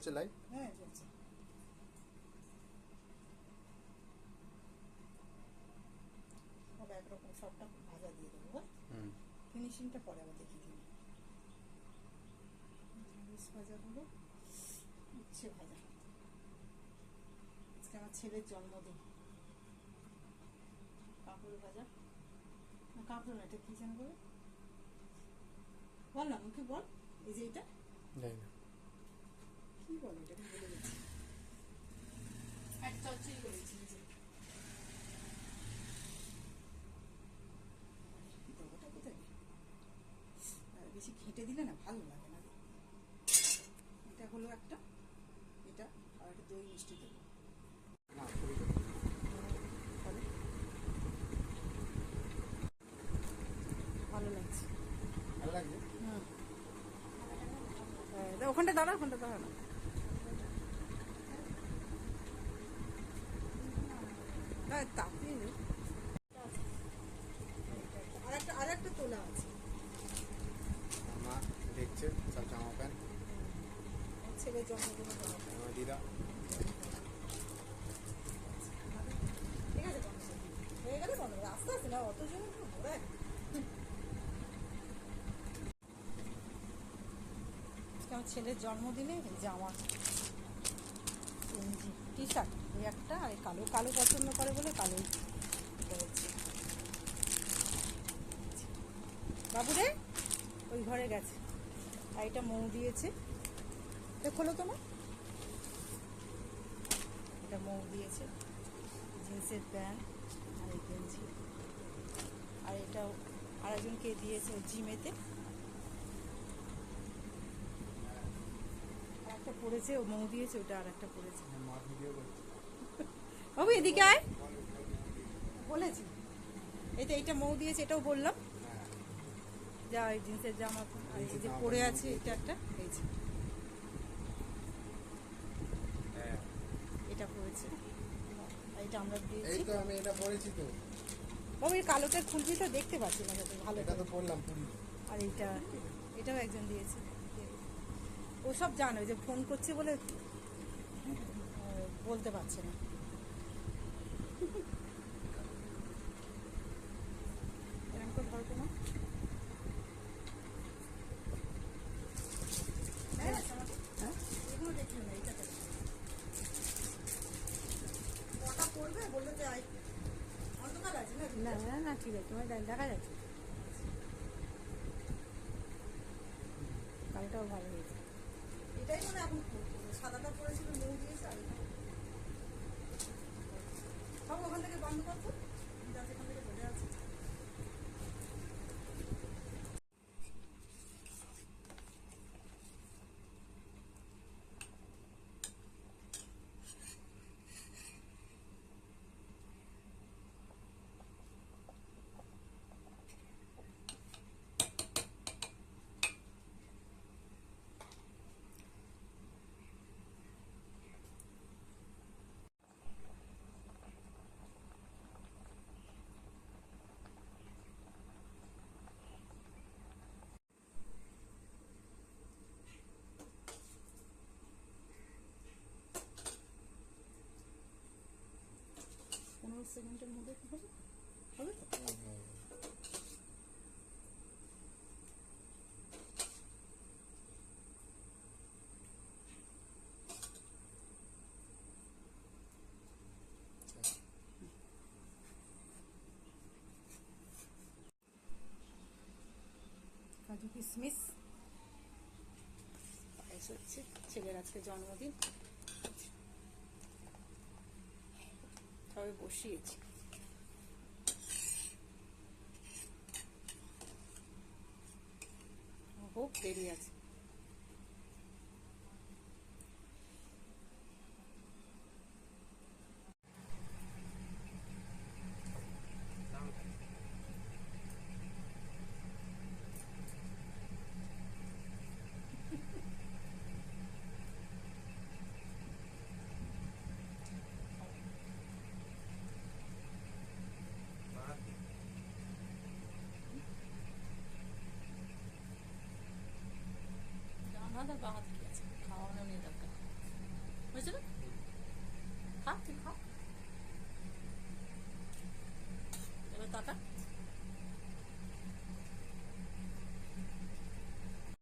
চলছে লাইভ? হ্যাঁ চলছে। সব একরকম, সবটা ভাজা দিয়ে দেবো। ফিনিশিংটা পরে আবার দেখিয়ে দিবি। ঢেঁড়স ভাজাগুলো, উচ্ছে ভাজা। আজকে আমার ছেলের জন্মদিন। কাঁকরোল ভাজা, না কাঁকরোল না, এটা কি যেন বলে, বল না মুখে বল। এই যে এটা কি বলে, এটা বলে গেছি। এক চচ্চড়ি করেছি যে, দেবোটা কোথায়, বেশি ঘেঁটে দিলে না ভালো লাগে না। এটা হলো একটা, এটা আর একটা দই মিষ্টি দেবো। ভালো লাগছে, ভালো লাগছে। ওখানটা দাঁড়া, ওখানটা দাঁড়া না। তাতে আরেকটা তোলা আছে। মা দেখছে সব জামা প্যান্ট, ছেলের জন্মদিনে জামা প্যান্ট। আমার দিদা। ঠিক আছে, হয়ে গেলে বন্ধ করে আস্তে আস্তে না, অত জন্য ঘোরায়। আমার ছেলের জন্মদিনে জামা, গেঞ্জি, টি শার্ট, এই একটা, আর কালো কালো পছন্দ করে বলে কালোই করেছি। বাবুরে ওই ঘরে গেছে। আর এটা মৌ দিয়েছে, খোলো তোমার, এটা মৌ দিয়েছে। জিন্সের প্যান্ট আর এই গেঞ্জি, আর এটাও আরেকজনকে দিয়েছে জিমেতে। একটা পড়েছে, ও মৌ দিয়েছে, ওটা আর একটা পড়েছে। বাবু এদিকে আয়, বলেছি এই তো, এইটা মৌ দিয়েছে, এটাও বললাম। যা এই জিন্সের জামা, আর এই যে পরে আছে এটা একটা, এই যে এটা পড়েছে, আর এটা আমরা দিয়েছি। এই তো আমি এটা পরেছি তো। বাবু এই কালোটা খুলবি তো, দেখতে পাচ্ছি না ভালো। এটা তো পরলাম পুরি। আর এটাও একজন দিয়েছে। ও সব জানো, যে ফোন করছে বলে বলতে পারছে না। এরকম করে ধরো তোমার, এগুলো দেখলো না, এইটা কটা পড়বে বললো যে অন্ধকার আছে না। না না ঠিক আছে, তোমার দেখা যাচ্ছে, কালটাও ভালো হয়েছে। এটাই মানে এখন সাদাটা পড়েছিল, মৌ দিয়েছে। আর সব ওখান থেকে বন্ধ করছো, যাতে এখান থেকে চলে আছে। সেকেন্ডের মধ্যে হবে, হবে তো। কাজু কিশমিশ পায়েস হচ্ছে, ছেলের আজকে জন্মদিন, সবাই বসিয়েছি। হোক, দেরি আছে। আমাদের বাহাত কি আছে, খাওয়ানো নেই দরকার। হয়েছে না? খা তুই খা, এবার তাকা।